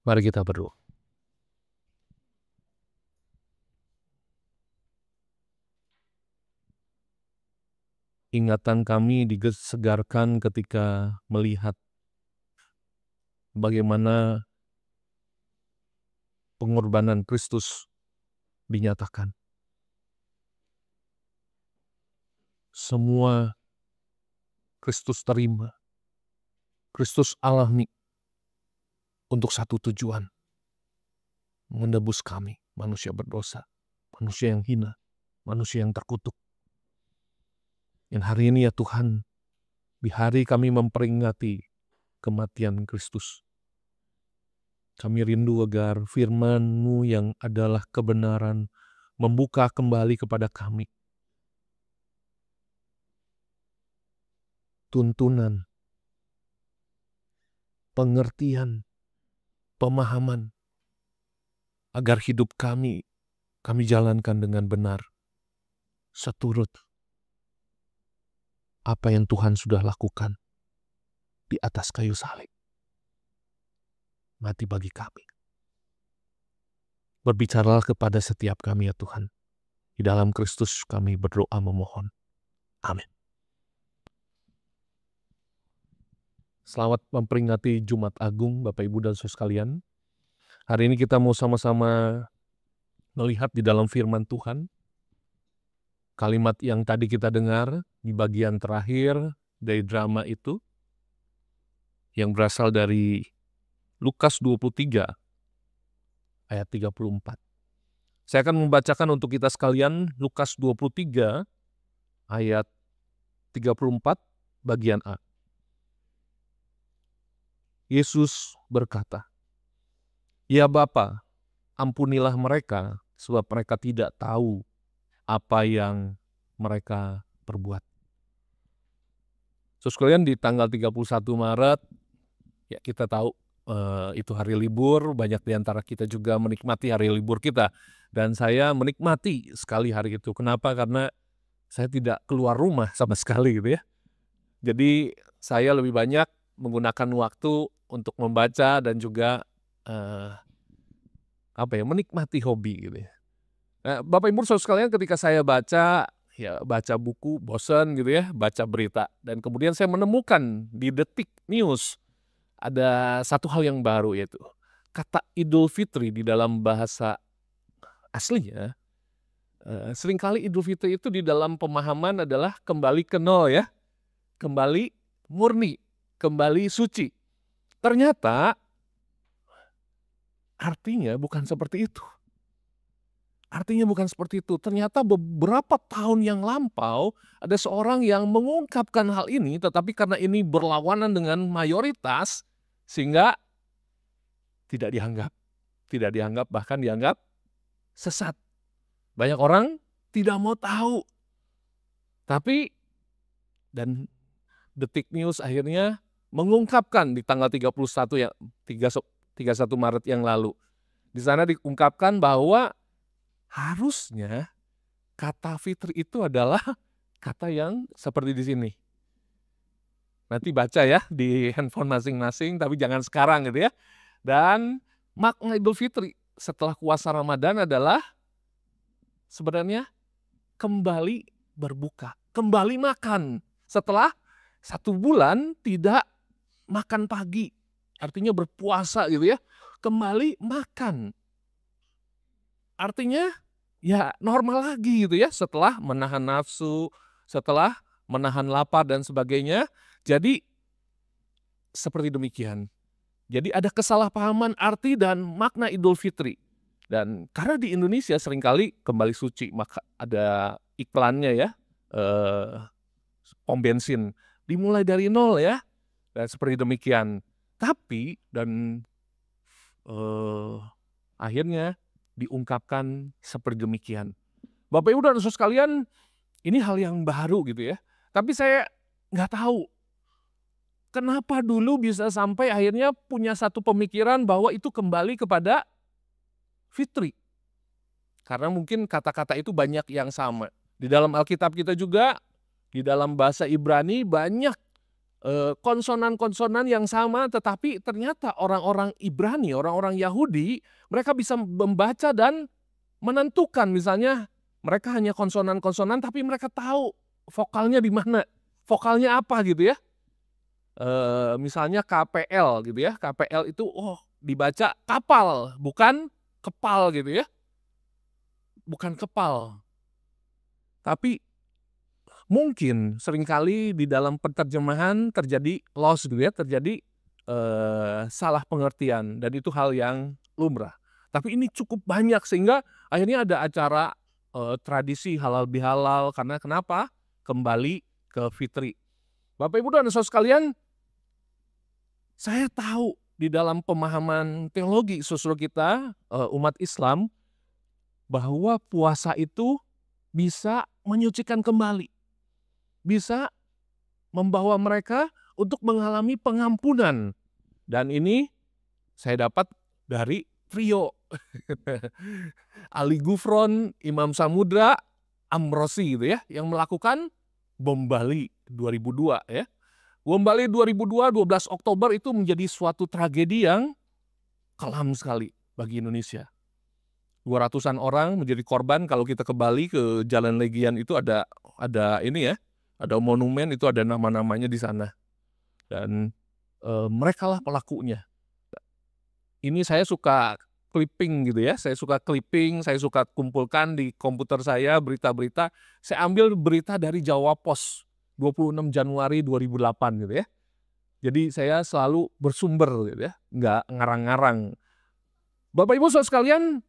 Mari kita berdoa. Ingatan kami disegarkan ketika melihat bagaimana pengorbanan Kristus dinyatakan. Semua Kristus terima. Kristus alami untuk satu tujuan. Menebus kami, manusia berdosa, manusia yang hina, manusia yang terkutuk. Yang hari ini ya Tuhan, di hari kami memperingati kematian Kristus. Kami rindu agar firman-Mu yang adalah kebenaran membuka kembali kepada kami tuntunan, pengertian, pemahaman, agar hidup kami jalankan dengan benar, seturut apa yang Tuhan sudah lakukan di atas kayu salib. Mati bagi kami. Berbicaralah kepada setiap kami ya Tuhan. Di dalam Kristus kami berdoa memohon. Amin. Selamat memperingati Jumat Agung, Bapak Ibu dan Saudara sekalian. Hari ini kita mau sama-sama melihat di dalam firman Tuhan. Kalimat yang tadi kita dengar di bagian terakhir dari drama itu, yang berasal dari Lukas 23 ayat 34. Saya akan membacakan untuk kita sekalian Lukas 23 ayat 34 bagian A. Yesus berkata, "Ya Bapa, ampunilah mereka, sebab mereka tidak tahu apa yang mereka perbuat." Saudara sekalian, di tanggal 31 Maret, ya kita tahu itu hari libur, banyak di antara kita juga menikmati hari libur kita. Dan saya menikmati sekali hari itu. Kenapa? Karena saya tidak keluar rumah sama sekali gitu ya. Jadi saya lebih banyak menggunakan waktu untuk membaca dan juga menikmati hobi gitu ya. Nah, Bapak Ibu Saudara sekalian, ketika saya baca buku bosan gitu ya, baca berita, dan kemudian saya menemukan di Detik News ada satu hal yang baru, yaitu kata Idul Fitri di dalam bahasa aslinya. Seringkali Idul Fitri itu di dalam pemahaman adalah kembali ke nol ya, kembali murni, kembali suci. Ternyata artinya bukan seperti itu. Artinya bukan seperti itu. Ternyata beberapa tahun yang lampau ada seorang yang mengungkapkan hal ini, tetapi karena ini berlawanan dengan mayoritas sehingga tidak dianggap, bahkan dianggap sesat. Banyak orang tidak mau tahu. Tapi dan Detik News akhirnya mengungkapkan di tanggal 31 Maret yang lalu. Di sana diungkapkan bahwa harusnya kata fitri itu adalah kata yang seperti di sini. Nanti baca ya di handphone masing-masing, tapi jangan sekarang gitu ya. Dan makna Idul Fitri setelah puasa Ramadan adalah sebenarnya kembali berbuka, kembali makan. Setelah 1 bulan tidak makan pagi, artinya berpuasa gitu ya, kembali makan. Artinya ya normal lagi gitu ya, setelah menahan nafsu, setelah menahan lapar dan sebagainya. Jadi seperti demikian. Jadi ada kesalahpahaman arti dan makna Idul Fitri. Dan karena di Indonesia seringkali kembali suci, maka ada iklannya ya, pom bensin dimulai dari nol ya, dan seperti demikian. Tapi dan akhirnya diungkapkan seperti demikian. Bapak Ibu dan Saudara sekalian, ini hal yang baru gitu ya. Tapi saya nggak tahu kenapa dulu bisa sampai akhirnya punya satu pemikiran bahwa itu kembali kepada fitri. Karena mungkin kata-kata itu banyak yang sama. Di dalam Alkitab kita juga, di dalam bahasa Ibrani banyak konsonan-konsonan yang sama, tetapi ternyata orang-orang Ibrani, orang-orang Yahudi, mereka bisa membaca dan menentukan. Misalnya mereka hanya konsonan-konsonan tapi mereka tahu vokalnya di mana, vokalnya apa gitu ya. Misalnya KPL gitu ya, KPL itu dibaca kapal, bukan kepal gitu ya. Bukan kepal. Tapi mungkin seringkali di dalam penerjemahan terjadi loss gitu ya, terjadi salah pengertian, dan itu hal yang lumrah. Tapi ini cukup banyak sehingga akhirnya ada acara tradisi halal bihalal, karena kenapa? Kembali ke fitri. Bapak Ibu dan saudara sekalian, saya tahu di dalam pemahaman teologi saudara kita, umat Islam, bahwa puasa itu bisa menyucikan kembali, bisa membawa mereka untuk mengalami pengampunan. Dan ini saya dapat dari trio Ali Gufron, Imam Samudra, Amrosi gitu ya, yang melakukan Bom Bali 2002 ya. Bom Bali 2002, 12 Oktober itu menjadi suatu tragedi yang kelam sekali bagi Indonesia. 200-an orang menjadi korban. Kalau kita ke Bali, ke Jalan Legian itu ada ini ya, ada monumen, itu ada nama-namanya di sana. Dan mereka lah pelakunya. Ini saya suka clipping gitu ya, saya suka clipping, saya suka kumpulkan di komputer saya berita-berita. Saya ambil berita dari Jawa Pos 26 Januari 2008 gitu ya. Jadi saya selalu bersumber gitu ya, nggak ngarang-ngarang. Bapak Ibu saudara sekalian,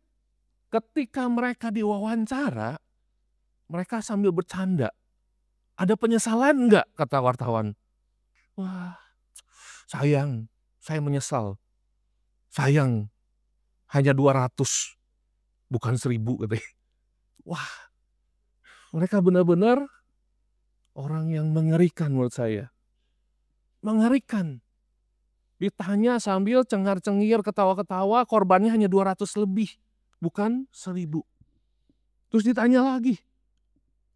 ketika mereka diwawancara, mereka sambil bercanda. Ada penyesalan nggak, kata wartawan? Wah, sayang, saya menyesal. Sayang, hanya 200, bukan 1000 katanya. Wah, mereka benar-benar orang yang mengerikan menurut saya. Mengerikan. Ditanya sambil cengar-cengir, ketawa-ketawa, korbannya hanya 200 lebih, bukan 1000. Terus ditanya lagi,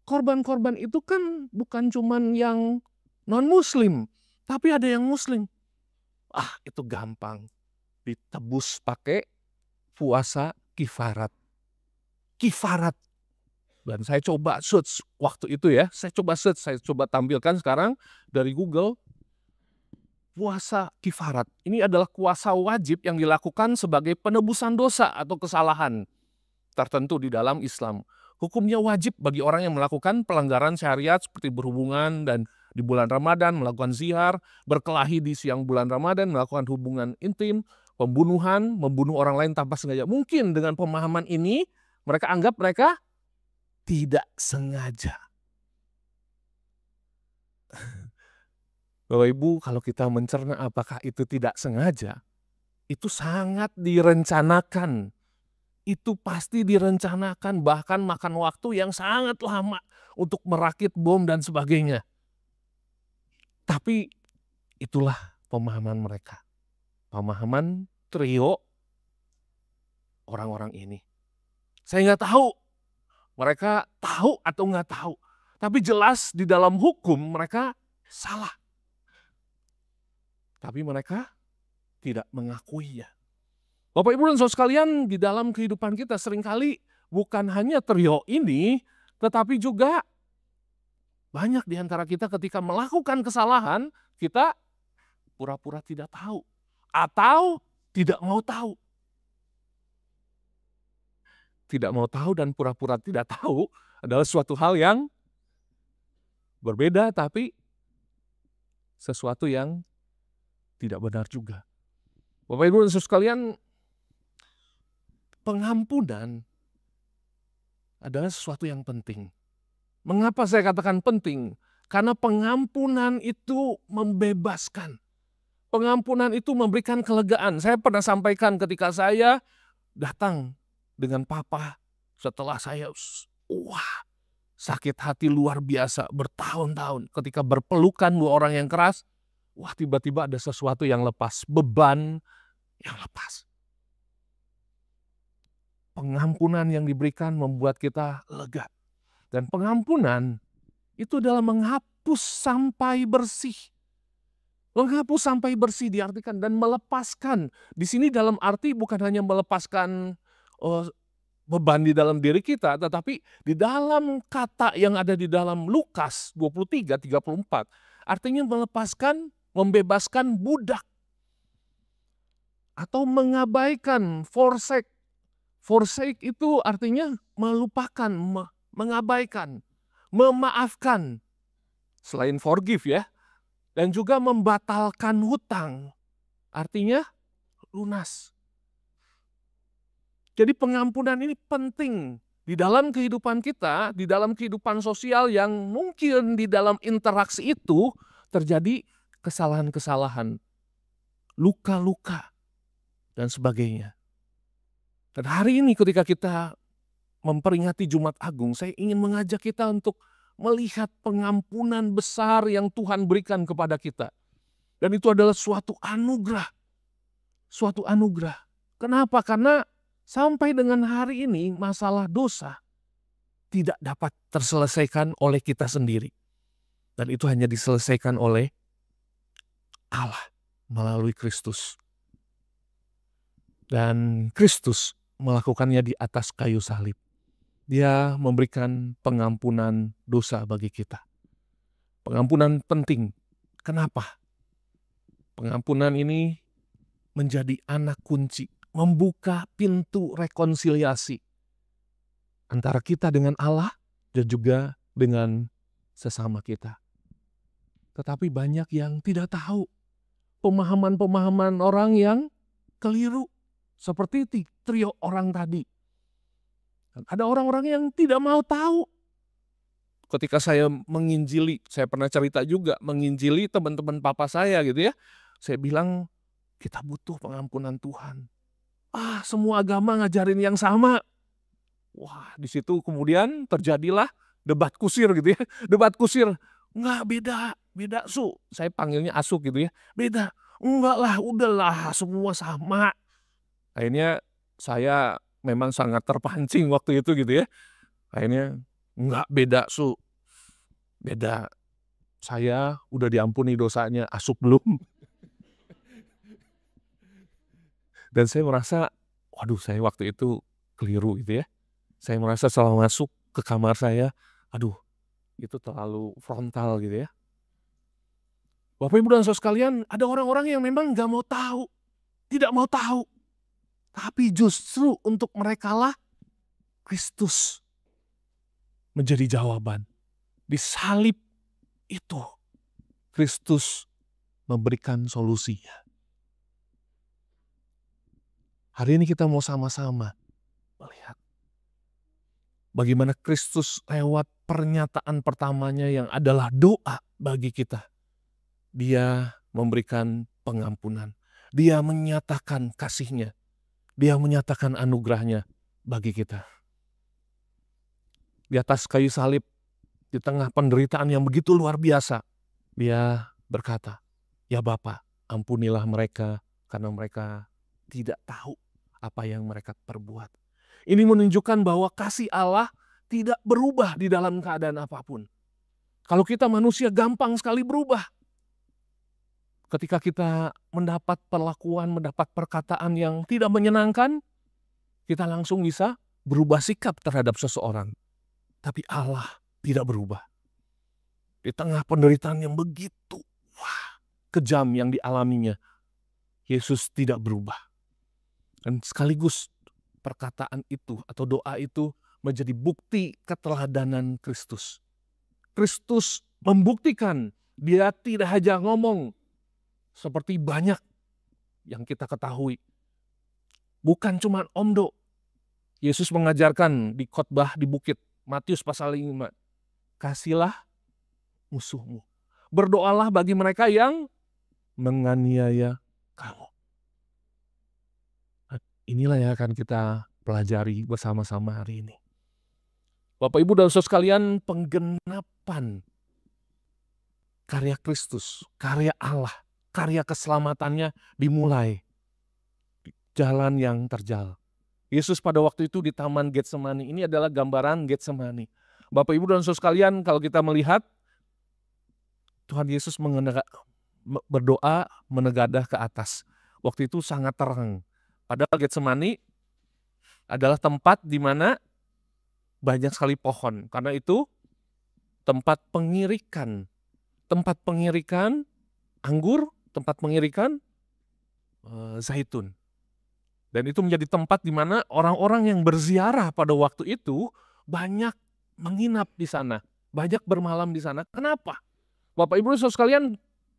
korban-korban itu kan bukan cuman yang non-muslim, tapi ada yang muslim. Itu gampang. Ditebus pakai puasa kifarat. Kifarat. Dan saya coba search waktu itu ya, saya coba tampilkan sekarang dari Google. Puasa kifarat ini adalah puasa wajib yang dilakukan sebagai penebusan dosa atau kesalahan tertentu di dalam Islam. Hukumnya wajib bagi orang yang melakukan pelanggaran syariat seperti berhubungan dan di bulan Ramadan, melakukan zihar, berkelahi di siang bulan Ramadan, melakukan hubungan intim, pembunuhan, membunuh orang lain tanpa sengaja. Mungkin dengan pemahaman ini mereka anggap mereka tidak sengaja. Bapak Ibu, kalau kita mencerna apakah itu tidak sengaja, itu sangat direncanakan. Itu pasti direncanakan, bahkan makan waktu yang sangat lama untuk merakit bom dan sebagainya. Tapi itulah pemahaman mereka. Pemahaman trio orang-orang ini. Saya nggak tahu mereka tahu atau nggak tahu. Tapi jelas di dalam hukum mereka salah. Tapi mereka tidak mengakuinya. Bapak Ibu dan saudara sekalian, di dalam kehidupan kita seringkali bukan hanya trio ini, tetapi juga banyak di antara kita ketika melakukan kesalahan, kita pura-pura tidak tahu atau tidak mau tahu. Tidak mau tahu dan pura-pura tidak tahu adalah suatu hal yang berbeda, tapi sesuatu yang tidak benar juga. Bapak Ibu dan saudara sekalian, pengampunan adalah sesuatu yang penting. Mengapa saya katakan penting? Karena pengampunan itu membebaskan. Pengampunan itu memberikan kelegaan. Saya pernah sampaikan ketika saya datang dengan papa setelah saya sakit hati luar biasa bertahun-tahun. Ketika berpelukan dua orang yang keras, tiba-tiba ada sesuatu yang lepas, beban yang lepas. Pengampunan yang diberikan membuat kita lega. Dan pengampunan itu adalah menghapus sampai bersih. Menghapus sampai bersih diartikan dan melepaskan. Di sini dalam arti bukan hanya melepaskan beban di dalam diri kita, tetapi di dalam kata yang ada di dalam Lukas 23:34, artinya melepaskan, membebaskan budak. Atau mengabaikan, forsake. Forsake itu artinya melupakan, mengabaikan, memaafkan. Selain forgive ya. Dan juga membatalkan hutang. Artinya lunas. Jadi pengampunan ini penting di dalam kehidupan kita, di dalam kehidupan sosial yang mungkin di dalam interaksi itu terjadi kesalahan-kesalahan, luka-luka, dan sebagainya. Dan hari ini ketika kita memperingati Jumat Agung, saya ingin mengajak kita untuk melihat pengampunan besar yang Tuhan berikan kepada kita. Dan itu adalah suatu anugerah. Suatu anugerah. Kenapa? Karena sampai dengan hari ini masalah dosa tidak dapat terselesaikan oleh kita sendiri. Dan itu hanya diselesaikan oleh Allah melalui Kristus. Dan Kristus melakukannya di atas kayu salib. Dia memberikan pengampunan dosa bagi kita. Pengampunan penting. Kenapa? Pengampunan ini menjadi anak kunci, membuka pintu rekonsiliasi antara kita dengan Allah dan juga dengan sesama kita. Tetapi banyak yang tidak tahu. Pemahaman-pemahaman orang yang keliru. Seperti trio orang tadi. Ada orang-orang yang tidak mau tahu. Ketika saya menginjili, saya pernah cerita juga, menginjili teman-teman papa saya gitu ya. Saya bilang, kita butuh pengampunan Tuhan. Semua agama ngajarin yang sama. Wah, di situ kemudian terjadilah debat kusir gitu ya. Debat kusir. Enggak, beda Su. Saya panggilnya Asuk gitu ya. Beda. Enggak lah, udahlah, semua sama. Akhirnya saya memang sangat terpancing waktu itu gitu ya. Akhirnya, enggak, beda Su. Beda. Saya udah diampuni dosanya, Asuk belum. Dan saya merasa, waduh, saya waktu itu keliru gitu ya. Saya merasa setelah masuk ke kamar saya, itu terlalu frontal gitu ya. Bapak Ibu dan Saudara sekalian, ada orang-orang yang memang nggak mau tahu, tidak mau tahu. Tapi justru untuk merekalah Kristus menjadi jawaban. Di salib itu Kristus memberikan solusinya. Hari ini kita mau sama-sama melihat bagaimana Kristus lewat pernyataan pertamanya yang adalah doa bagi kita. Dia memberikan pengampunan. Dia menyatakan kasih-Nya. Dia menyatakan anugerah-Nya bagi kita. Di atas kayu salib, di tengah penderitaan yang begitu luar biasa, Dia berkata, "Ya Bapa, ampunilah mereka karena mereka tidak tahu apa yang mereka perbuat." Ini menunjukkan bahwa kasih Allah tidak berubah di dalam keadaan apapun. Kalau kita manusia gampang sekali berubah. Ketika kita mendapat perlakuan, mendapat perkataan yang tidak menyenangkan, kita langsung bisa berubah sikap terhadap seseorang. Tapi Allah tidak berubah. Di tengah penderitaan yang begitu kejam yang dialaminya, Yesus tidak berubah. Dan sekaligus perkataan itu atau doa itu menjadi bukti keteladanan Kristus. Kristus membuktikan Dia tidak hanya ngomong seperti banyak yang kita ketahui. Bukan cuma omdo. Yesus mengajarkan di khotbah di bukit, Matius pasal 5. Kasihilah musuhmu. Berdoalah bagi mereka yang menganiaya kamu. Inilah yang akan kita pelajari bersama-sama hari ini. Bapak, Ibu, dan Saudara sekalian, penggenapan karya Kristus, karya Allah, karya keselamatannya dimulai di jalan yang terjal. Yesus pada waktu itu di Taman Getsemani, ini adalah gambaran Getsemani. Bapak, Ibu, dan Saudara sekalian, kalau kita melihat Tuhan Yesus berdoa menegadah ke atas. Waktu itu sangat terang. Padahal Getsemani adalah tempat di mana banyak sekali pohon. Karena itu tempat pengirikan anggur, tempat pengirikan zaitun. Dan itu menjadi tempat di mana orang-orang yang berziarah pada waktu itu banyak menginap di sana, banyak bermalam di sana. Kenapa? Bapak Ibu Saudara sekalian,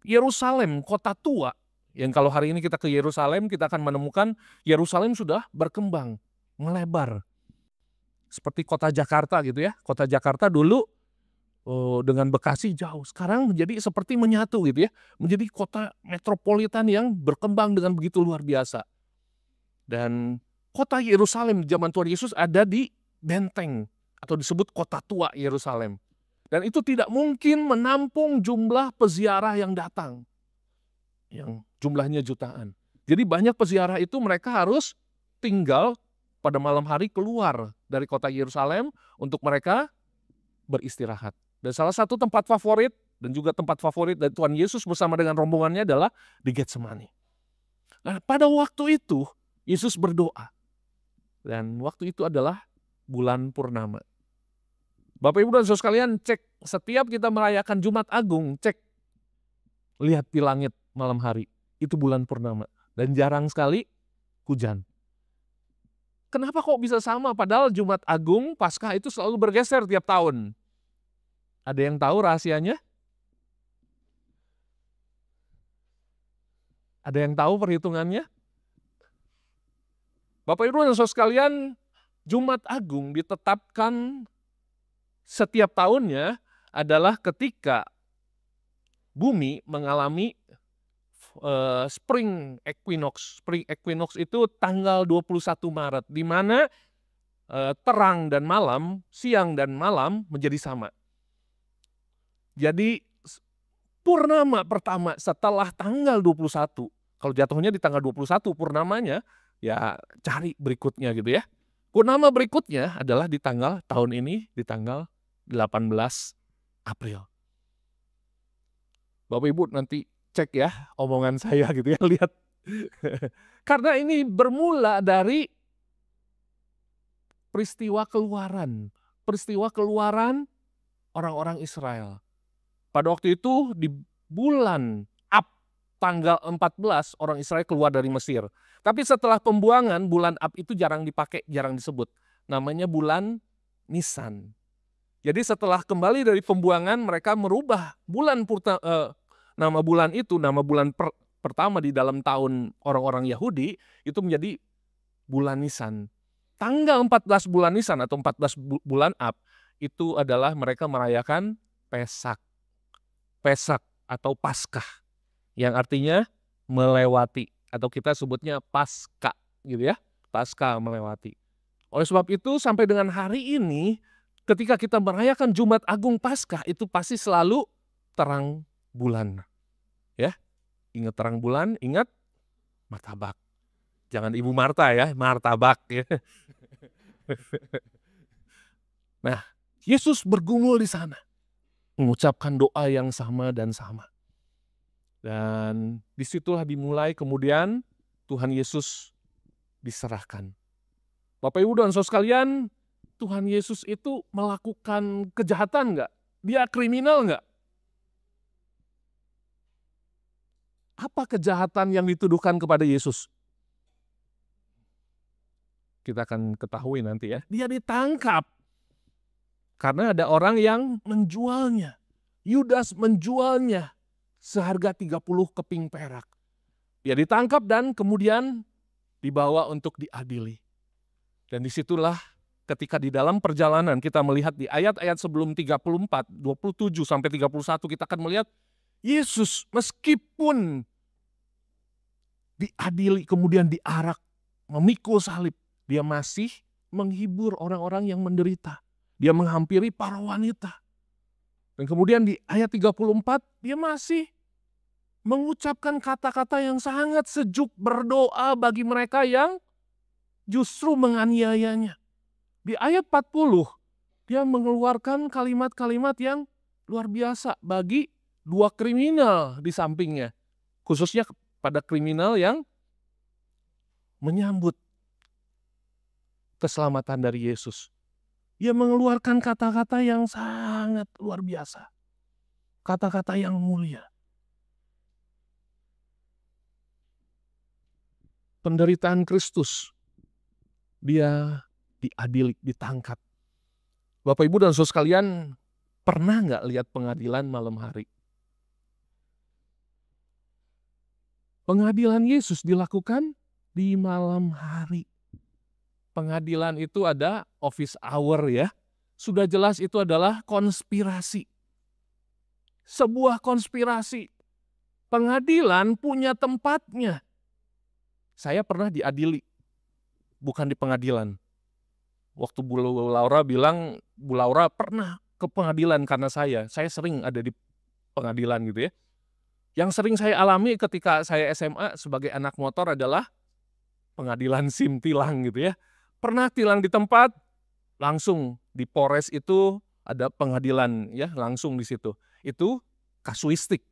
Yerusalem, kota tua, yang kalau hari ini kita ke Yerusalem, kita akan menemukan Yerusalem sudah berkembang, melebar. Seperti kota Jakarta gitu ya. Kota Jakarta dulu dengan Bekasi jauh, sekarang menjadi seperti menyatu gitu ya. Menjadi kota metropolitan yang berkembang dengan begitu luar biasa. Dan kota Yerusalem di zaman Tuhan Yesus ada di benteng atau disebut kota tua Yerusalem. Dan itu tidak mungkin menampung jumlah peziarah yang datang. Yang jumlahnya jutaan. Jadi banyak peziarah itu mereka harus tinggal pada malam hari keluar dari kota Yerusalem untuk mereka beristirahat. Dan salah satu tempat favorit dan juga tempat favorit dari Tuhan Yesus bersama dengan rombongannya adalah di Getsemani. Nah, pada waktu itu Yesus berdoa. Dan waktu itu adalah bulan purnama. Bapak Ibu dan Saudara sekalian, cek setiap kita merayakan Jumat Agung, cek lihat di langit malam hari, itu bulan purnama. Dan jarang sekali hujan. Kenapa kok bisa sama? Padahal Jumat Agung, Paskah itu selalu bergeser tiap tahun. Ada yang tahu rahasianya? Ada yang tahu perhitungannya? Bapak Ibu dan Saudara sekalian, Jumat Agung ditetapkan setiap tahunnya adalah ketika bumi mengalami spring equinox. Spring equinox itu tanggal 21 Maret, di mana terang dan malam, siang dan malam menjadi sama. Jadi purnama pertama setelah tanggal 21, kalau jatuhnya di tanggal 21 purnamanya, ya cari berikutnya gitu ya. Purnama berikutnya adalah di tanggal tahun ini di tanggal 18 April. Bapak Ibu nanti cek ya omongan saya gitu ya, lihat. Karena ini bermula dari peristiwa keluaran orang-orang Israel. Pada waktu itu di bulan Ab tanggal 14 orang Israel keluar dari Mesir. Tapi setelah pembuangan, bulan Ab itu jarang dipakai, jarang disebut. Namanya bulan Nisan. Jadi setelah kembali dari pembuangan, mereka merubah nama bulan itu, nama bulan pertama di dalam tahun orang-orang Yahudi, itu menjadi bulan Nisan. Tanggal 14 bulan Nisan atau 14 bulan Ab, itu adalah mereka merayakan Pesak atau Paskah, yang artinya melewati. Atau kita sebutnya Paskah gitu ya, Paskah melewati. Oleh sebab itu sampai dengan hari ini ketika kita merayakan Jumat Agung Paskah itu pasti selalu terang bulan. Ya. Ingat terang bulan, ingat martabak. Jangan Ibu Marta ya, martabak ya. Nah, Yesus bergumul di sana, mengucapkan doa yang sama dan sama. Dan disitulah dimulai kemudian Tuhan Yesus diserahkan. Bapak Ibu dan Saudara sekalian, Tuhan Yesus itu melakukan kejahatan enggak? Dia kriminal enggak? Apa kejahatan yang dituduhkan kepada Yesus? Kita akan ketahui nanti ya. Dia ditangkap karena ada orang yang menjualnya. Yudas menjualnya seharga 30 keping perak. Dia ditangkap dan kemudian dibawa untuk diadili. Dan disitulah ketika di dalam perjalanan kita melihat di ayat-ayat sebelum 34, 27 sampai 31 kita akan melihat Yesus meskipun diadili kemudian diarak, memikul salib, dia masih menghibur orang-orang yang menderita. Dia menghampiri para wanita. Dan kemudian di ayat 34 dia masih mengucapkan kata-kata yang sangat sejuk, berdoa bagi mereka yang justru menganiayanya. Di ayat 40 dia mengeluarkan kalimat-kalimat yang luar biasa bagi dua kriminal di sampingnya. Khususnya pada kriminal yang menyambut keselamatan dari Yesus. Dia mengeluarkan kata-kata yang sangat luar biasa. Kata-kata yang mulia. Penderitaan Kristus. Dia diadili, ditangkap. Bapak Ibu dan Saudara sekalian, pernah nggak lihat pengadilan malam hari? Pengadilan Yesus dilakukan di malam hari. Pengadilan itu ada office hour ya. Sudah jelas itu adalah konspirasi. Sebuah konspirasi. Pengadilan punya tempatnya. Saya pernah diadili, bukan di pengadilan. Waktu Bu Laura bilang, Bu Laura pernah ke pengadilan karena saya sering ada di pengadilan gitu ya. Yang sering saya alami ketika saya SMA sebagai anak motor adalah pengadilan SIM tilang gitu ya. Pernah tilang di tempat, langsung di Polres itu ada pengadilan ya, langsung di situ. Itu kasuistik.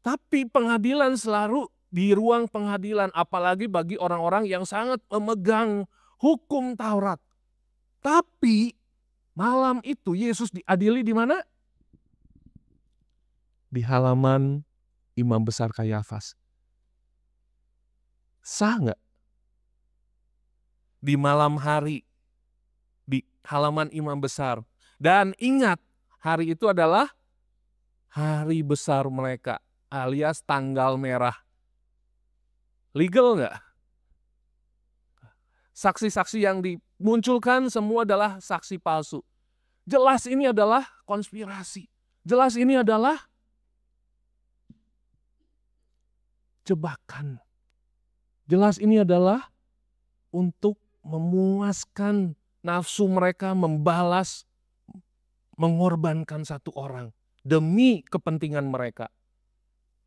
Tapi pengadilan selalu di ruang pengadilan, apalagi bagi orang-orang yang sangat memegang hukum Taurat. Tapi malam itu Yesus diadili di mana? Di halaman Imam Besar Kayafas. Sah nggak? Di malam hari, di halaman Imam Besar. Dan ingat, hari itu adalah hari besar mereka, alias tanggal merah. Legal nggak? Saksi-saksi yang dimunculkan semua adalah saksi palsu. Jelas ini adalah konspirasi. Jelas ini adalah jebakan. Jelas ini adalah untuk memuaskan nafsu mereka, membalas, mengorbankan satu orang demi kepentingan mereka.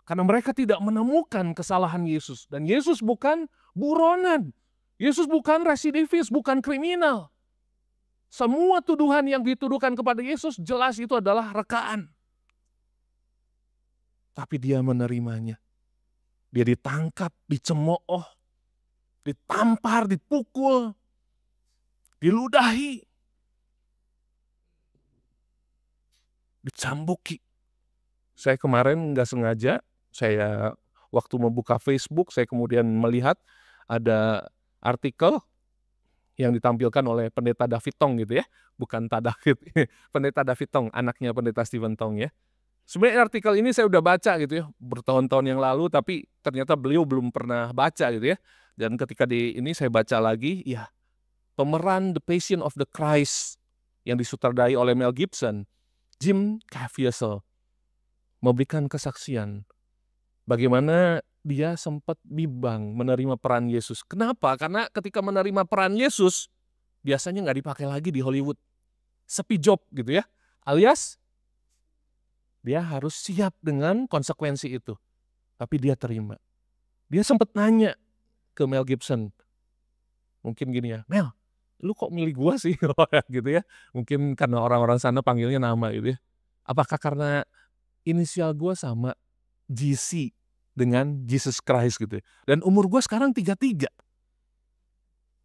Karena mereka tidak menemukan kesalahan Yesus. Dan Yesus bukan buronan. Yesus bukan residivis, bukan kriminal. Semua tuduhan yang dituduhkan kepada Yesus jelas itu adalah rekaan. Tapi dia menerimanya. Dia ditangkap, dicemooh, ditampar, dipukul, diludahi, dicambuki. Saya kemarin nggak sengaja, saya waktu membuka Facebook, saya kemudian melihat ada artikel yang ditampilkan oleh Pendeta David Tong gitu ya, bukan Tak David, Pendeta David Tong, anaknya Pendeta Stephen Tong ya. Sebenarnya artikel ini saya udah baca gitu ya, bertahun-tahun yang lalu, tapi ternyata beliau belum pernah baca gitu ya. Dan ketika ini saya baca lagi, ya pemeran The Passion of the Christ yang disutradai oleh Mel Gibson, Jim Caviezel, memberikan kesaksian bagaimana dia sempat bimbang menerima peran Yesus. Kenapa? Karena ketika menerima peran Yesus, biasanya nggak dipakai lagi di Hollywood. Sepi job gitu ya. Alias, dia harus siap dengan konsekuensi itu. Tapi dia terima. Dia sempat nanya ke Mel Gibson. Mungkin gini ya, Mel, lu kok milih gua sih? gitu ya. Mungkin karena orang-orang sana panggilnya nama gitu ya. Apakah karena inisial gua sama GC dengan Jesus Christ gitu ya. Dan umur gua sekarang 33.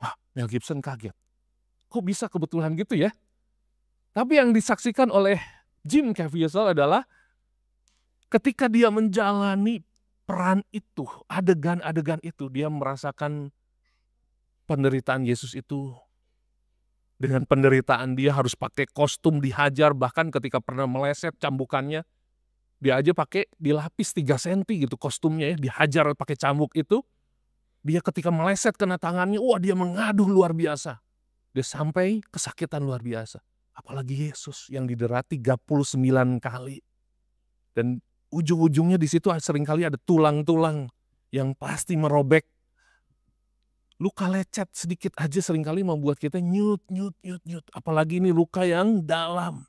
Wah, Mel Gibson kaget. Kok bisa kebetulan gitu ya? Tapi yang disaksikan oleh Jim Caviezel adalah ketika dia menjalani peran itu, adegan-adegan itu, dia merasakan penderitaan Yesus itu. Dengan penderitaan dia harus pakai kostum, dihajar, bahkan ketika pernah meleset cambukannya, dia aja pakai dilapis 3 cm gitu kostumnya ya, dihajar pakai cambuk itu. Dia ketika meleset kena tangannya, wah dia mengaduh luar biasa. Dia sampai kesakitan luar biasa. Apalagi Yesus yang didera 39 kali. Dan ujung-ujungnya di situ seringkali ada tulang-tulang yang pasti merobek. Luka lecet sedikit aja seringkali membuat kita nyut. Apalagi ini luka yang dalam.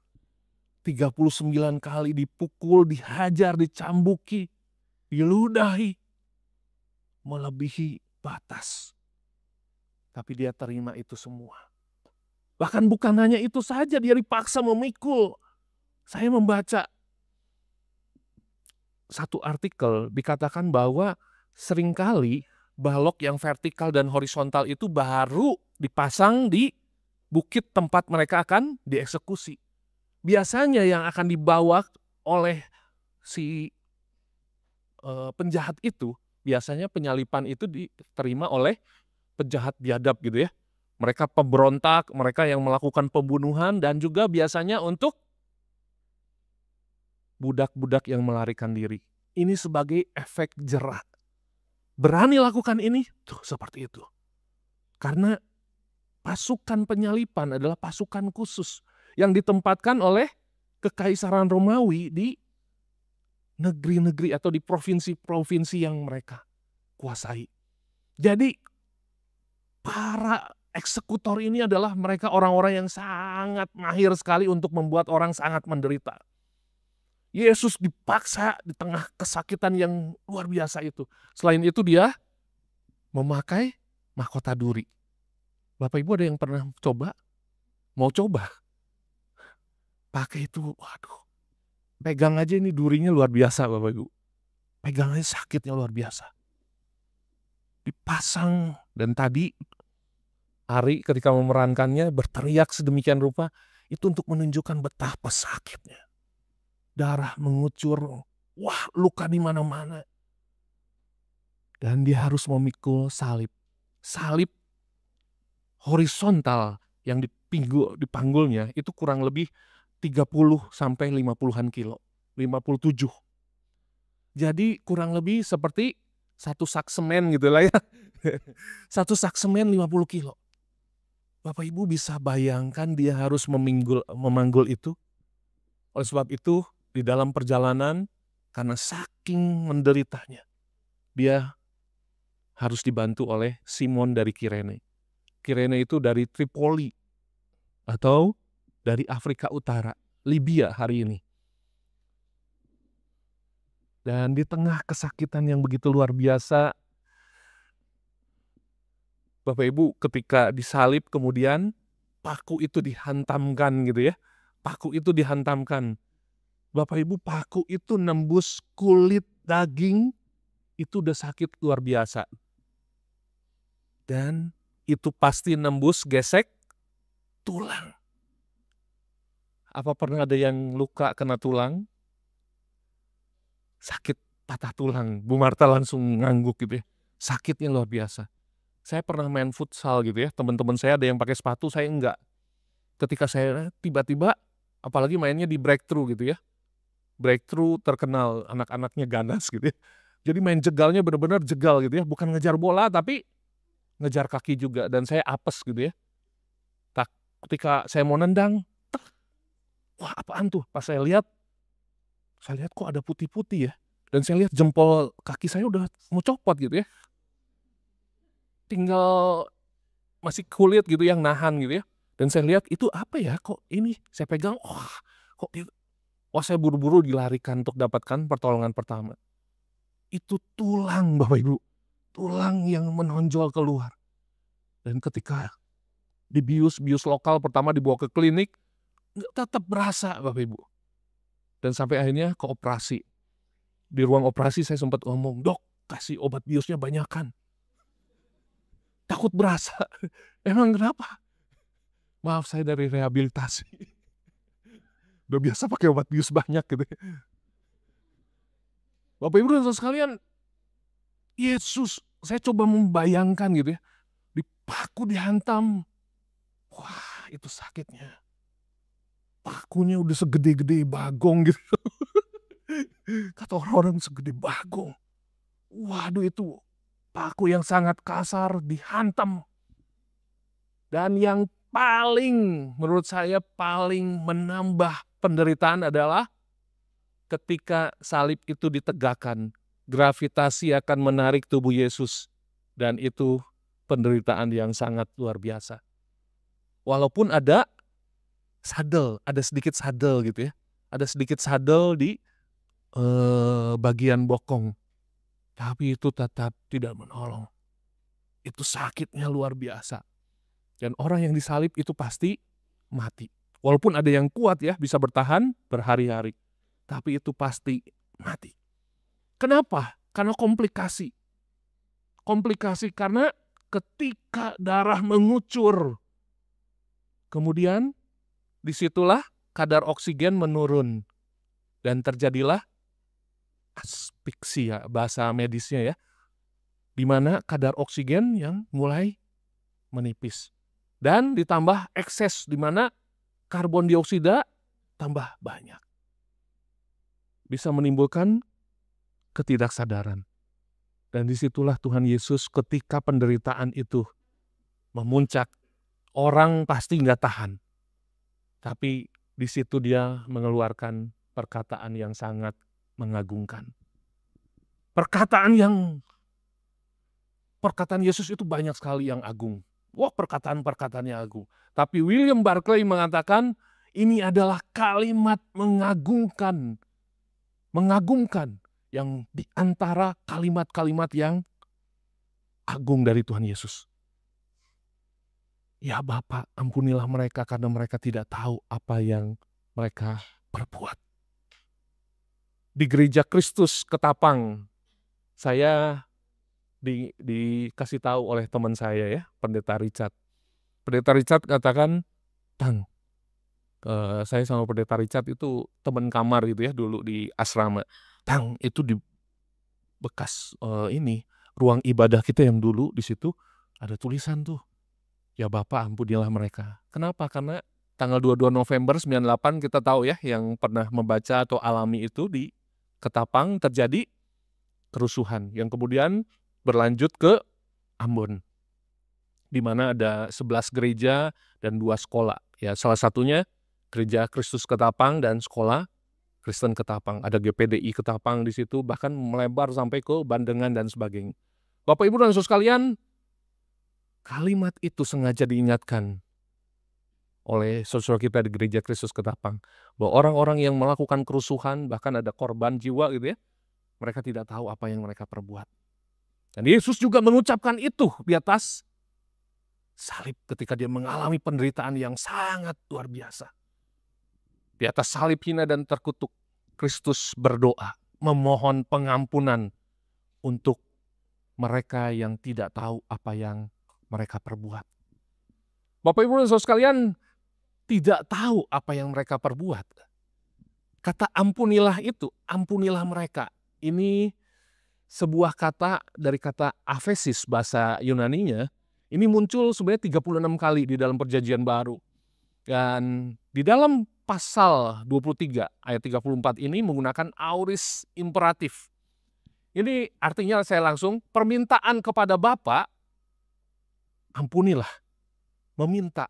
39 kali dipukul, dihajar, dicambuki, diludahi. Melebihi batas. Tapi dia terima itu semua. Bahkan bukan hanya itu saja, dia dipaksa memikul. Saya membaca satu artikel dikatakan bahwa seringkali balok yang vertikal dan horizontal itu baru dipasang di bukit tempat mereka akan dieksekusi. Biasanya yang akan dibawa oleh si penjahat itu, biasanya penyalipan itu diterima oleh penjahat biadab gitu ya. Mereka pemberontak, mereka yang melakukan pembunuhan, dan juga biasanya untuk budak-budak yang melarikan diri. Ini sebagai efek jerah. Berani lakukan ini, tuh seperti itu. Karena pasukan penyalipan adalah pasukan khusus yang ditempatkan oleh Kekaisaran Romawi di negeri-negeri atau di provinsi-provinsi yang mereka kuasai. Jadi para eksekutor ini adalah mereka orang-orang yang sangat mahir sekali untuk membuat orang sangat menderita. Yesus dipaksa di tengah kesakitan yang luar biasa itu. Selain itu dia memakai mahkota duri. Bapak Ibu ada yang pernah coba? Mau coba? Pakai itu, waduh. Pegang aja ini durinya luar biasa Bapak Ibu. Pegang aja sakitnya luar biasa. Dipasang, dan tadi Ari ketika memerankannya berteriak sedemikian rupa, itu untuk menunjukkan betapa sakitnya. Darah mengucur, wah luka di mana-mana. Dan dia harus memikul salib. Salib horizontal yang dipanggulnya itu kurang lebih 30 sampai 50-an kilo. 57. Jadi kurang lebih seperti satu sak semen gitu lah ya. Satu sak semen 50 kilo. Bapak Ibu bisa bayangkan dia harus memanggul itu. Oleh sebab itu di dalam perjalanan, karena saking menderitanya, dia harus dibantu oleh Simon dari Kirene. Kirene itu dari Tripoli atau dari Afrika Utara, Libya hari ini. Dan di tengah kesakitan yang begitu luar biasa, Bapak Ibu ketika disalib kemudian paku itu dihantamkan gitu ya. Paku itu dihantamkan. Bapak Ibu, paku itu nembus kulit daging, itu udah sakit luar biasa. Dan itu pasti nembus gesek tulang. Apa pernah ada yang luka kena tulang? Sakit patah tulang. Bu Marta langsung ngangguk gitu ya. Sakitnya luar biasa. Saya pernah main futsal gitu ya. Teman-teman saya ada yang pakai sepatu, saya enggak. Ketika saya tiba-tiba, apalagi mainnya di breakthrough gitu ya. Breakthrough terkenal, anak-anaknya ganas gitu ya. Jadi main jegalnya benar-benar jegal gitu ya. Bukan ngejar bola, tapi ngejar kaki juga. Dan saya apes gitu ya. Ketika saya mau nendang, wah apaan tuh? Pas saya lihat kok ada putih-putih ya. Dan saya lihat jempol kaki saya udah mau copot gitu ya. Tinggal masih kulit gitu yang nahan gitu ya. Dan saya lihat itu apa ya, kok ini saya pegang, wah saya buru-buru dilarikan untuk dapatkan pertolongan pertama. Itu tulang Bapak Ibu, tulang yang menonjol keluar. Dan ketika dibius lokal pertama dibawa ke klinik, tetap berasa Bapak Ibu. Dan sampai akhirnya ke operasi. Di ruang operasi saya sempat ngomong, dok kasih obat biusnya banyakan. Takut berasa. Emang kenapa? Maaf saya dari rehabilitasi. Udah biasa pakai obat bius banyak gitu. Bapak Ibu dan saudara sekalian, Yesus, saya coba membayangkan gitu ya. Dipaku dihantam. Wah itu sakitnya. Pakunya udah segede-gede bagong gitu. Kata orang-orang segede bagong. Waduh itu paku yang sangat kasar dihantam. Dan yang paling menurut saya paling menambah penderitaan adalah ketika salib itu ditegakkan, gravitasi akan menarik tubuh Yesus. Dan itu penderitaan yang sangat luar biasa. Walaupun ada sadel, ada sedikit sadel gitu ya. Ada sedikit sadel di bagian bokong. Tapi itu tetap tidak menolong. Itu sakitnya luar biasa. Dan orang yang disalib itu pasti mati. Walaupun ada yang kuat ya, bisa bertahan berhari-hari. Tapi itu pasti mati. Kenapa? Karena komplikasi. Komplikasi karena ketika darah mengucur, kemudian disitulah kadar oksigen menurun dan terjadilah aspeksia bahasa medisnya ya, di mana kadar oksigen yang mulai menipis dan ditambah ekses di mana karbon dioksida tambah banyak, bisa menimbulkan ketidaksadaran. Dan disitulah Tuhan Yesus ketika penderitaan itu memuncak, orang pasti nggak tahan. Tapi di situ dia mengeluarkan perkataan yang sangat mengagumkan. Perkataan Yesus itu banyak sekali yang agung. Wah, perkataan-perkataannya agung. Tapi William Barclay mengatakan ini adalah kalimat mengagumkan. Mengagumkan yang di antara kalimat-kalimat yang agung dari Tuhan Yesus. Ya Bapa, ampunilah mereka karena mereka tidak tahu apa yang mereka perbuat. Di Gereja Kristus Ketapang, saya dikasih tahu oleh teman saya ya, Pendeta Richard. Pendeta Richard katakan, Tang, saya sama Pendeta Richard itu teman kamar gitu ya dulu di asrama. Tang, itu di bekas ruang ibadah kita yang dulu di situ ada tulisan tuh. Ya Bapak, ampunilah mereka. Kenapa? Karena tanggal 22 November 98 kita tahu ya, yang pernah membaca atau alami itu di Ketapang terjadi kerusuhan yang kemudian berlanjut ke Ambon, di mana ada 11 gereja dan 2 sekolah. Ya, salah satunya Gereja Kristus Ketapang dan Sekolah Kristen Ketapang. Ada GPDI Ketapang di situ, bahkan melebar sampai ke Bandengan dan sebagainya. Bapak Ibu dan Saudara sekalian, kalimat itu sengaja diingatkan oleh saudara kita di Gereja Kristus Ketapang, bahwa orang-orang yang melakukan kerusuhan, bahkan ada korban jiwa gitu ya, mereka tidak tahu apa yang mereka perbuat. Dan Yesus juga mengucapkan itu di atas salib ketika dia mengalami penderitaan yang sangat luar biasa. Di atas salib hina dan terkutuk, Kristus berdoa, memohon pengampunan untuk mereka yang tidak tahu apa yang mereka perbuat. Bapak Ibu dan Saudara sekalian, tidak tahu apa yang mereka perbuat. Kata ampunilah itu, ampunilah mereka. Ini sebuah kata dari kata aphesis bahasa Yunaninya. Ini muncul sebenarnya 36 kali di dalam Perjanjian Baru. Dan di dalam pasal 23 ayat 34 ini menggunakan aorist imperatif. Ini artinya saya langsung permintaan kepada Bapa, ampunilah, meminta.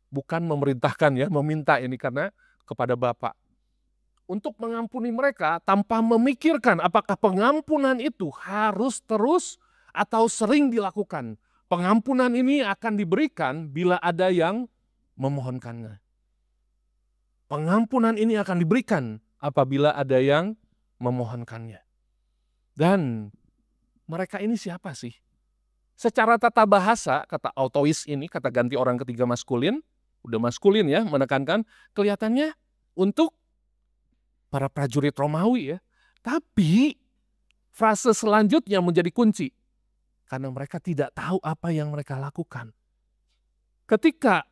Bukan memerintahkan ya, meminta ini karena kepada Bapa. Untuk mengampuni mereka tanpa memikirkan apakah pengampunan itu harus terus atau sering dilakukan. Pengampunan ini akan diberikan bila ada yang memohonkannya. Pengampunan ini akan diberikan apabila ada yang memohonkannya. Dan mereka ini siapa sih? Secara tata bahasa, kata autois ini, kata ganti orang ketiga maskulin, udah maskulin ya, menekankan, kelihatannya untuk para prajurit Romawi ya. Tapi frase selanjutnya menjadi kunci. Karena mereka tidak tahu apa yang mereka lakukan. Ketika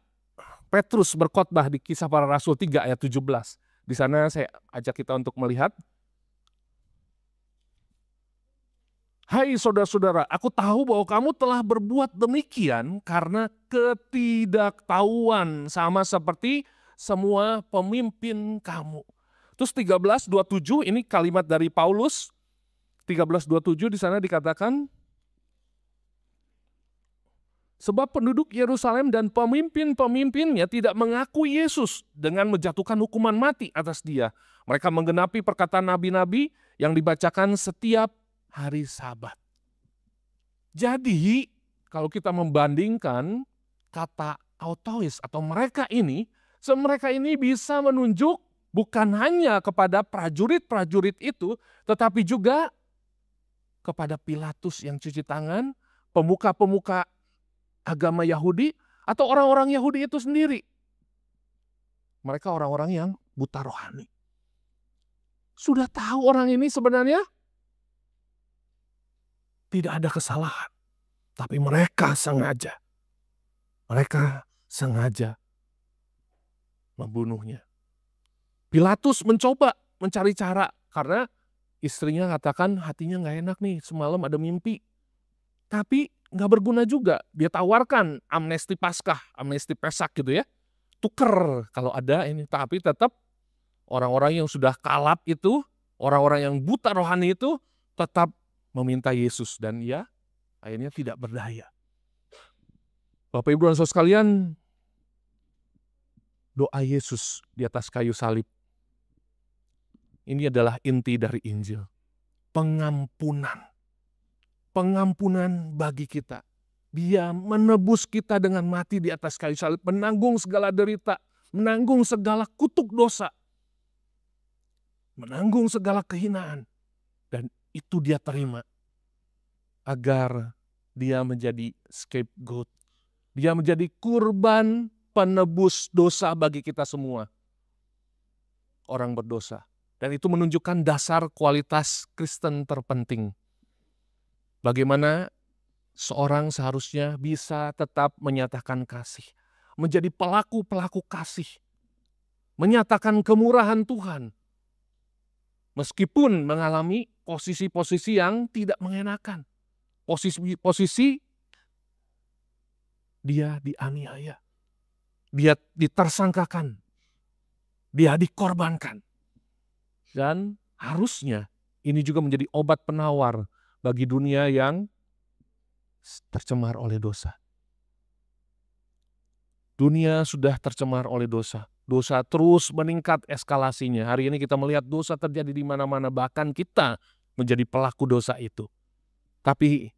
Petrus berkhotbah di Kisah Para Rasul 3 ayat 17. Di sana saya ajak kita untuk melihat. Hai saudara-saudara, aku tahu bahwa kamu telah berbuat demikian karena ketidaktahuan sama seperti semua pemimpin kamu. Terus 13:27 ini kalimat dari Paulus. 13:27 di sana dikatakan, sebab penduduk Yerusalem dan pemimpin-pemimpinnya tidak mengakui Yesus dengan menjatuhkan hukuman mati atas dia. Mereka menggenapi perkataan nabi-nabi yang dibacakan setiap hari Sabat. Jadi, kalau kita membandingkan kata autois atau mereka ini bisa menunjuk bukan hanya kepada prajurit-prajurit itu, tetapi juga kepada Pilatus yang cuci tangan, pemuka-pemuka agama Yahudi, atau orang-orang Yahudi itu sendiri. Mereka orang-orang yang buta rohani. Sudah tahu orang ini sebenarnya tidak ada kesalahan. Tapi mereka sengaja membunuhnya. Pilatus mencoba mencari cara karena istrinya katakan hatinya nggak enak nih, semalam ada mimpi. Tapi nggak berguna juga. Dia tawarkan amnesti Paskah, amnesti Pesak gitu ya. Tuker kalau ada ini. Tapi tetap orang-orang yang sudah kalap itu, orang-orang yang buta rohani itu tetap meminta Yesus. Dan ia akhirnya tidak berdaya. Bapak Ibu dan Saudara sekalian, doa Yesus di atas kayu salib. Ini adalah inti dari Injil. Pengampunan. Pengampunan bagi kita. Dia menebus kita dengan mati di atas kayu salib. Menanggung segala derita. Menanggung segala kutuk dosa. Menanggung segala kehinaan. Dan itu dia terima. Agar dia menjadi scapegoat. Dia menjadi kurban penebus dosa bagi kita semua. Orang berdosa. Dan itu menunjukkan dasar kualitas Kristen terpenting. Bagaimana seorang seharusnya bisa tetap menyatakan kasih. Menjadi pelaku-pelaku kasih. Menyatakan kemurahan Tuhan. Meskipun mengalami posisi-posisi yang tidak mengenakan. Posisi dia dianiaya. Dia ditersangkakan. Dia dikorbankan. Dan harusnya ini juga menjadi obat penawar bagi dunia yang tercemar oleh dosa. Dunia sudah tercemar oleh dosa. Dosa terus meningkat eskalasinya. Hari ini kita melihat dosa terjadi di mana-mana. Bahkan kita menjadi pelaku dosa itu. Tapi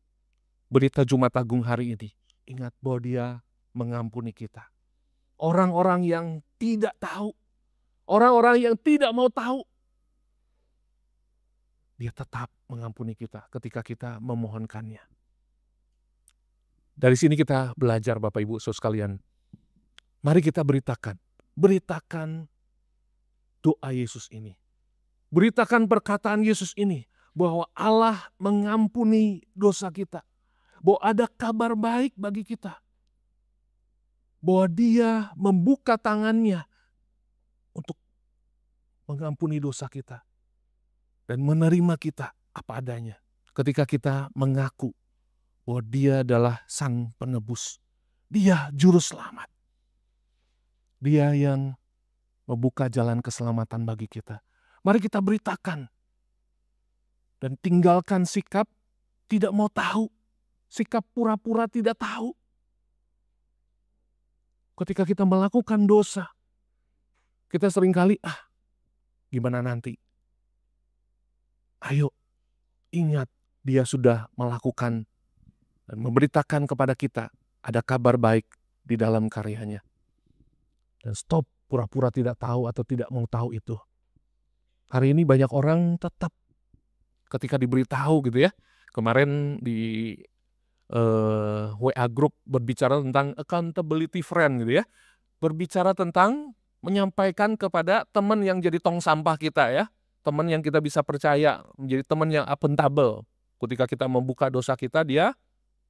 berita Jumat Agung hari ini, ingat bahwa dia mengampuni kita. Orang-orang yang tidak tahu. Orang-orang yang tidak mau tahu. Dia tetap mengampuni kita ketika kita memohonkannya. Dari sini kita belajar Bapak Ibu Saudara sekalian. Mari kita beritakan doa Yesus ini. Beritakan perkataan Yesus ini bahwa Allah mengampuni dosa kita. Bahwa ada kabar baik bagi kita. Bahwa dia membuka tangannya untuk mengampuni dosa kita. Dan menerima kita apa adanya. Ketika kita mengaku bahwa dia adalah sang penebus. Dia juru selamat. Dia yang membuka jalan keselamatan bagi kita. Mari kita beritakan. Dan tinggalkan sikap tidak mau tahu. Sikap pura-pura tidak tahu. Ketika kita melakukan dosa. Kita seringkali, gimana nanti? Ayo, ingat dia sudah melakukan dan memberitakan kepada kita ada kabar baik di dalam karyanya. Dan stop pura-pura tidak tahu atau tidak mau tahu itu. Hari ini banyak orang tetap ketika diberitahu gitu ya. Kemarin di WA group berbicara tentang accountability friend gitu ya. Berbicara tentang menyampaikan kepada teman yang jadi tong sampah kita ya. Teman yang kita bisa percaya, menjadi teman yang akuntabel. Ketika kita membuka dosa kita, dia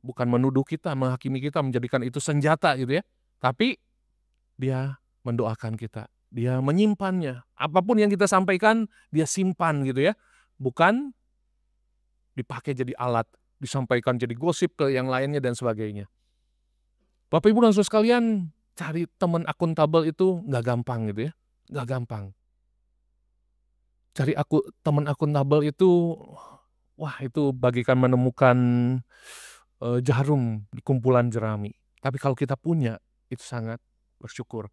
bukan menuduh kita, menghakimi kita, menjadikan itu senjata gitu ya. Tapi dia mendoakan kita, dia menyimpannya. Apapun yang kita sampaikan, dia simpan gitu ya. Bukan dipakai jadi alat, disampaikan jadi gosip ke yang lainnya dan sebagainya. Bapak Ibu dan Saudara sekalian, cari teman akuntabel itu nggak gampang gitu ya. Nggak gampang. Cari teman akuntabel itu, itu bagikan menemukan jarum di kumpulan jerami. Tapi kalau kita punya, itu sangat bersyukur.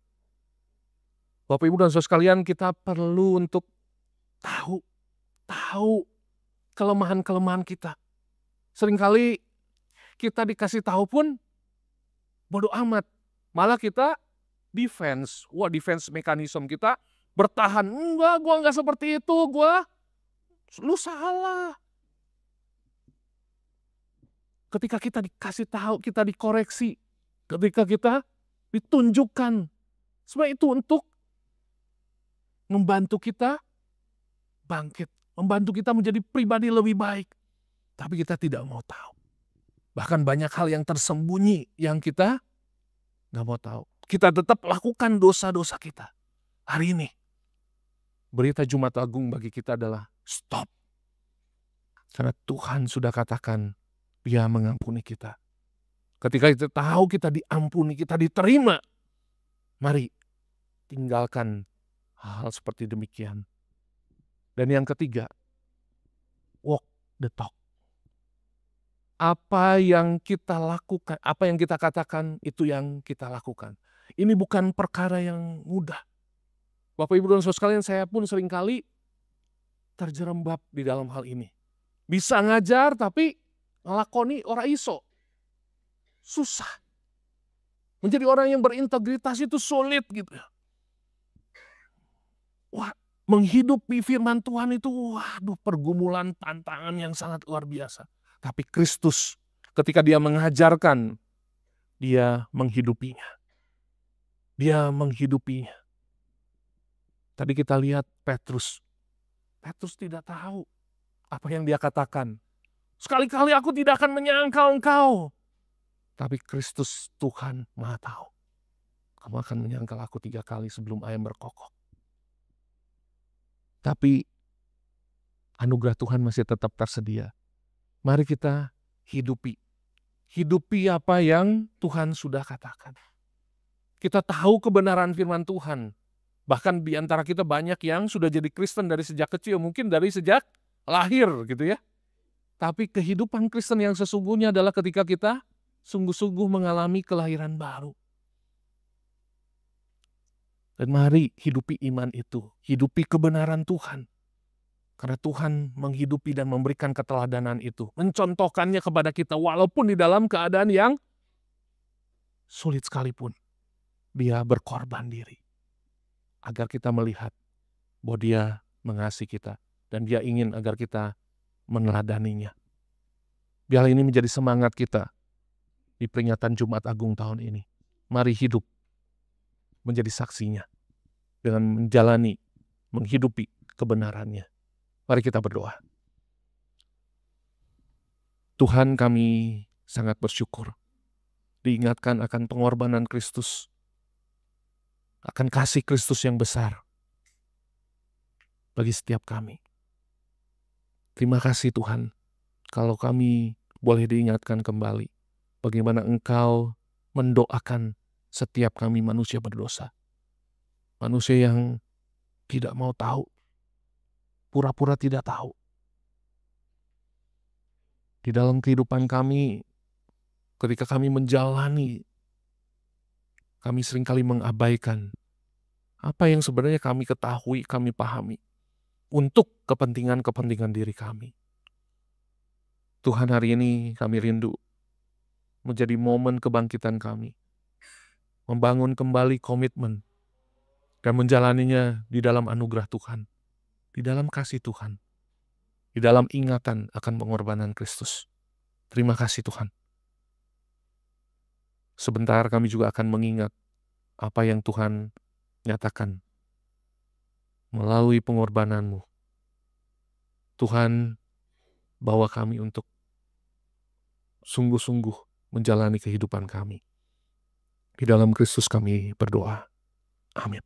Bapak Ibu dan Saudara sekalian, kita perlu untuk tahu kelemahan-kelemahan kita. Seringkali kita dikasih tahu pun bodoh amat. Malah kita defense mekanisme kita bertahan. Enggak, gua enggak seperti itu, lu salah. Ketika kita dikasih tahu, kita dikoreksi, ketika kita ditunjukkan, sebenarnya itu untuk membantu kita bangkit, membantu kita menjadi pribadi lebih baik. Tapi kita tidak mau tahu. Bahkan banyak hal yang tersembunyi yang kita nggak mau tahu. Kita tetap lakukan dosa-dosa kita. Hari ini, berita Jumat Agung bagi kita adalah stop. Karena Tuhan sudah katakan, Dia mengampuni kita. Ketika kita tahu kita diampuni, kita diterima, mari tinggalkan hal seperti demikian. Dan yang ketiga, walk the talk. Apa yang kita lakukan, apa yang kita katakan, itu yang kita lakukan. Ini bukan perkara yang mudah. Bapak Ibu dan Saudara sekalian, saya pun seringkali terjerembab di dalam hal ini. Bisa ngajar tapi ngelakoni ora iso. Susah. Menjadi orang yang berintegritas itu sulit gitu. Wah, menghidupi firman Tuhan itu waduh pergumulan tantangan yang sangat luar biasa. Tapi Kristus ketika Dia mengajarkan, Dia menghidupinya. Dia menghidupinya. Tadi kita lihat Petrus. Petrus tidak tahu apa yang dia katakan. Sekali-kali aku tidak akan menyangkal engkau. Tapi Kristus Tuhan Maha tahu. Kamu akan menyangkal aku 3 kali sebelum ayam berkokok. Tapi anugerah Tuhan masih tetap tersedia. Mari kita hidupi. Hidupi apa yang Tuhan sudah katakan. Kita tahu kebenaran firman Tuhan. Bahkan di antara kita banyak yang sudah jadi Kristen dari sejak kecil. Mungkin dari sejak lahir gitu ya. Tapi kehidupan Kristen yang sesungguhnya adalah ketika kita sungguh-sungguh mengalami kelahiran baru. Dan mari hidupi iman itu. Hidupi kebenaran Tuhan. Karena Tuhan menghidupi dan memberikan keteladanan itu. Mencontohkannya kepada kita walaupun di dalam keadaan yang sulit sekalipun. Dia berkorban diri. Agar kita melihat bahwa Dia mengasihi kita. Dan Dia ingin agar kita meneladaninya. Biar ini menjadi semangat kita di peringatan Jumat Agung tahun ini. Mari hidup menjadi saksinya. Dengan menjalani, menghidupi kebenarannya. Mari kita berdoa. Tuhan, kami sangat bersyukur. Diingatkan akan pengorbanan Kristus. Akan kasih Kristus yang besar. Bagi setiap kami. Terima kasih Tuhan. Kalau kami boleh diingatkan kembali. Bagaimana Engkau mendoakan setiap kami manusia berdosa. Manusia yang tidak mau tahu. Pura-pura tidak tahu. Di dalam kehidupan kami, ketika kami menjalani, kami seringkali mengabaikan apa yang sebenarnya kami ketahui, kami pahami. Untuk kepentingan-kepentingan diri kami. Tuhan, hari ini kami rindu menjadi momen kebangkitan kami. Membangun kembali komitmen dan menjalaninya di dalam anugerah Tuhan. Di dalam kasih Tuhan. Di dalam ingatan akan pengorbanan Kristus. Terima kasih Tuhan. Sebentar kami juga akan mengingat apa yang Tuhan nyatakan melalui pengorbanan-Mu. Tuhan bawa kami untuk sungguh-sungguh menjalani kehidupan kami. Di dalam Kristus kami berdoa. Amin.